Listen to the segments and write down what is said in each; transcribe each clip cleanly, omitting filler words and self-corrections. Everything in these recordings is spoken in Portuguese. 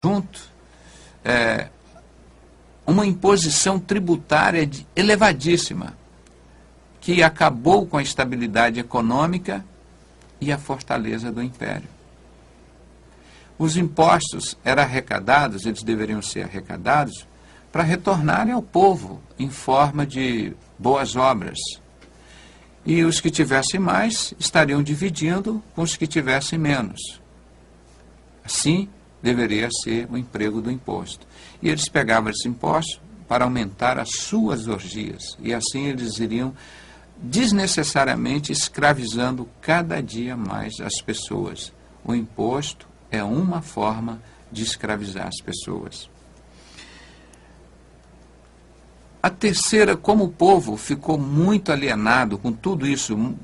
junto uma imposição tributária elevadíssima, que acabou com a estabilidade econômica e a fortaleza do império. Os impostos eram arrecadados, eles deveriam ser arrecadados, para retornarem ao povo em forma de boas obras. E os que tivessem mais estariam dividindo com os que tivessem menos. Assim deveria ser o emprego do imposto. E eles pegavam esse imposto para aumentar as suas orgias. E assim eles iriam desnecessariamente escravizando cada dia mais as pessoas. O imposto é uma forma de escravizar as pessoas. A terceira, como o povo ficou muito alienado com tudo isso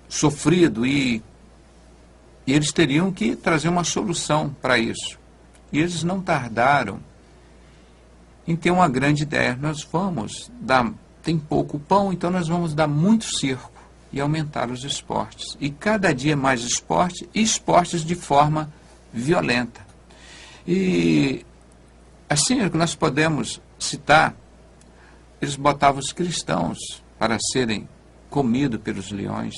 sofrido e eles teriam que trazer uma solução para isso. E eles não tardaram em ter uma grande ideia. Nós vamos dar, tem pouco pão, então nós vamos dar muito circo e aumentar os esportes. E cada dia mais esporte, e esportes de forma violenta. E assim é que nós podemos citar, eles botavam os cristãos para serem comidos pelos leões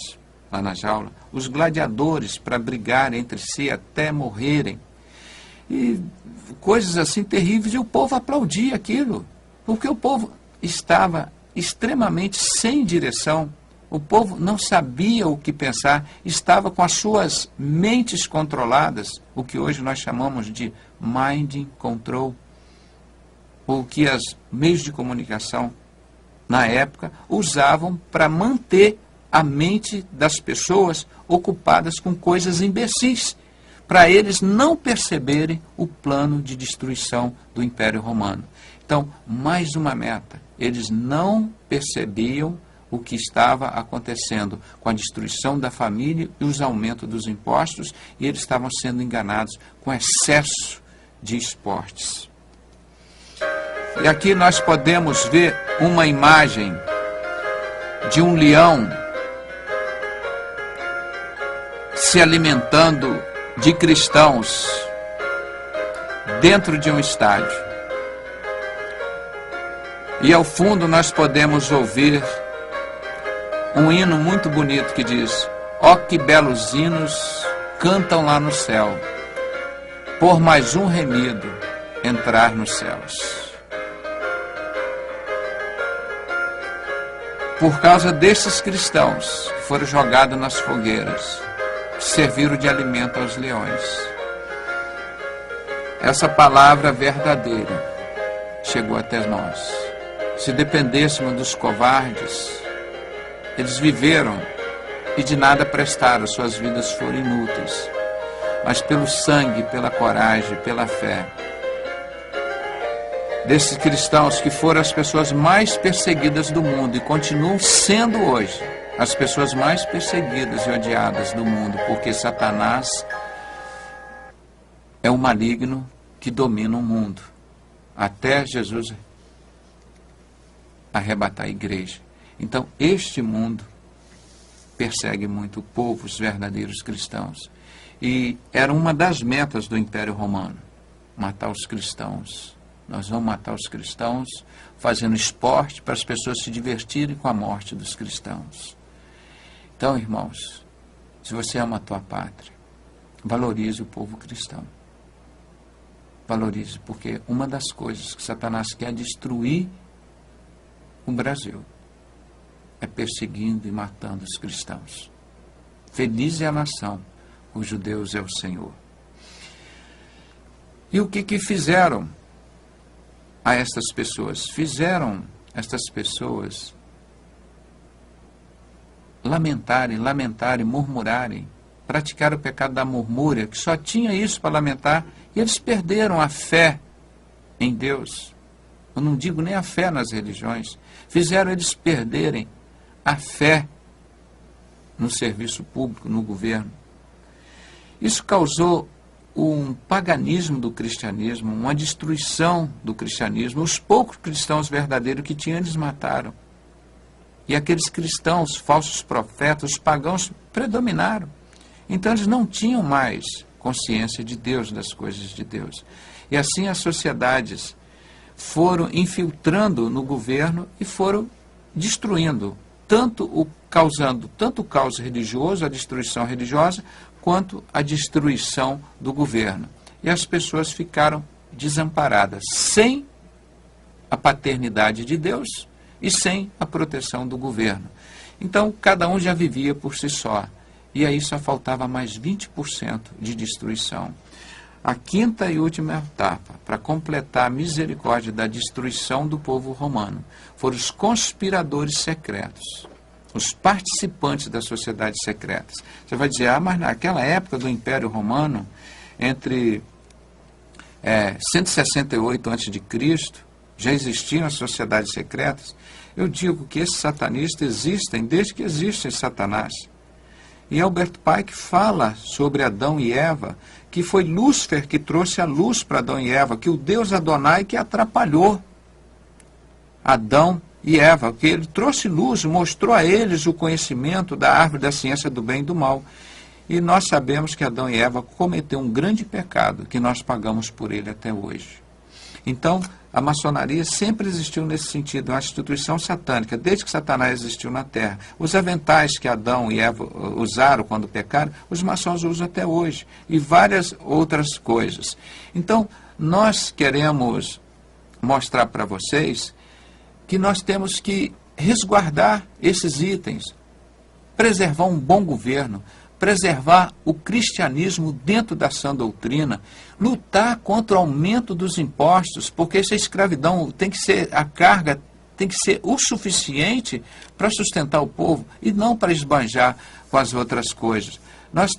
lá na jaula, os gladiadores para brigar entre si até morrerem. E coisas assim terríveis, e o povo aplaudia aquilo, porque o povo estava extremamente sem direção, o povo não sabia o que pensar, estava com as suas mentes controladas, o que hoje nós chamamos de mind control, o que os meios de comunicação na época usavam para manter a mente das pessoas ocupadas com coisas imbecis, para eles não perceberem o plano de destruição do Império Romano. Então, mais uma meta, eles não percebiam o que estava acontecendo com a destruição da família e os aumentos dos impostos, e eles estavam sendo enganados com excesso de esportes. E aqui nós podemos ver uma imagem de um leão se alimentando de cristãos dentro de um estádio. E ao fundo nós podemos ouvir um hino muito bonito que diz: ó que belos hinos cantam lá no céu, por mais um remido entrar nos céus. Por causa desses cristãos que foram jogados nas fogueiras, que serviram de alimento aos leões. Essa palavra verdadeira chegou até nós. Se dependêssemos dos covardes, eles viveram e de nada prestaram, suas vidas foram inúteis. Mas pelo sangue, pela coragem, pela fé desses cristãos que foram as pessoas mais perseguidas do mundo e continuam sendo hoje as pessoas mais perseguidas e odiadas do mundo, porque Satanás é o maligno que domina o mundo, até Jesus arrebatar a igreja. Então, este mundo persegue muito o povo, os verdadeiros cristãos. E era uma das metas do Império Romano, matar os cristãos. Nós vamos matar os cristãos fazendo esporte para as pessoas se divertirem com a morte dos cristãos. Então, irmãos, se você ama a tua pátria, valorize o povo cristão. Valorize, porque uma das coisas que Satanás quer destruir o Brasil é perseguindo e matando os cristãos. Feliz é a nação cujo Deus é o Senhor. E o que fizeram a estas pessoas? Fizeram estas pessoas lamentarem, murmurarem, praticar o pecado da murmúria, que só tinha isso para lamentar, e eles perderam a fé em Deus. Eu não digo nem a fé nas religiões. Fizeram eles perderem a fé no serviço público, no governo. Isso causou um paganismo do cristianismo, uma destruição do cristianismo. Os poucos cristãos verdadeiros que tinham, eles mataram. E aqueles cristãos, falsos profetas, os pagãos, predominaram. Então eles não tinham mais consciência de Deus, das coisas de Deus. E assim as sociedades foram infiltrando no governo e foram destruindo, causando tanto o caos religioso, a destruição religiosa, quanto a destruição do governo. E as pessoas ficaram desamparadas, sem a paternidade de Deus e sem a proteção do governo. Então, cada um já vivia por si só. E aí só faltava mais 20% de destruição. A quinta e última etapa, para completar a misericórdia da destruição do povo romano, foram os conspiradores secretos, os participantes das sociedades secretas. Você vai dizer, mas naquela época do Império Romano, entre 168 a.C., já existiam as sociedades secretas. Eu digo que esses satanistas existem desde que existe Satanás. E Albert Pike fala sobre Adão e Eva, que foi Lúcifer que trouxe a luz para Adão e Eva, que o Deus Adonai que atrapalhou Adão e Eva, que ele trouxe luz, mostrou a eles o conhecimento da árvore da ciência do bem e do mal. E nós sabemos que Adão e Eva cometeu um grande pecado, que nós pagamos por ele até hoje. Então, a maçonaria sempre existiu nesse sentido, uma instituição satânica, desde que Satanás existiu na Terra. Os aventais que Adão e Eva usaram quando pecaram, os maçons usam até hoje, e várias outras coisas. Então, nós queremos mostrar para vocês que nós temos que resguardar esses itens, preservar um bom governo, preservar o cristianismo dentro da sã doutrina, lutar contra o aumento dos impostos, porque essa escravidão tem que ser, a carga tem que ser o suficiente para sustentar o povo e não para esbanjar com as outras coisas. Nós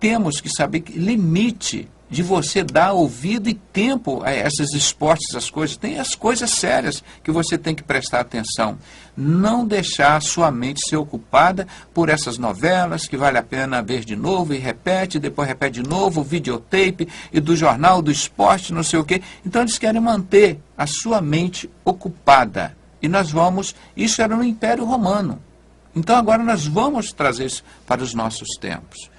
temos que saber que limite de você dar ouvido e tempo a esses esportes, as coisas. Tem as coisas sérias que você tem que prestar atenção. Não deixar a sua mente ser ocupada por essas novelas que vale a pena ver de novo e repete, depois repete de novo, o videotape e do jornal, do esporte, não sei o quê. Então eles querem manter a sua mente ocupada. E nós vamos, isso era no Império Romano. Então agora nós vamos trazer isso para os nossos tempos.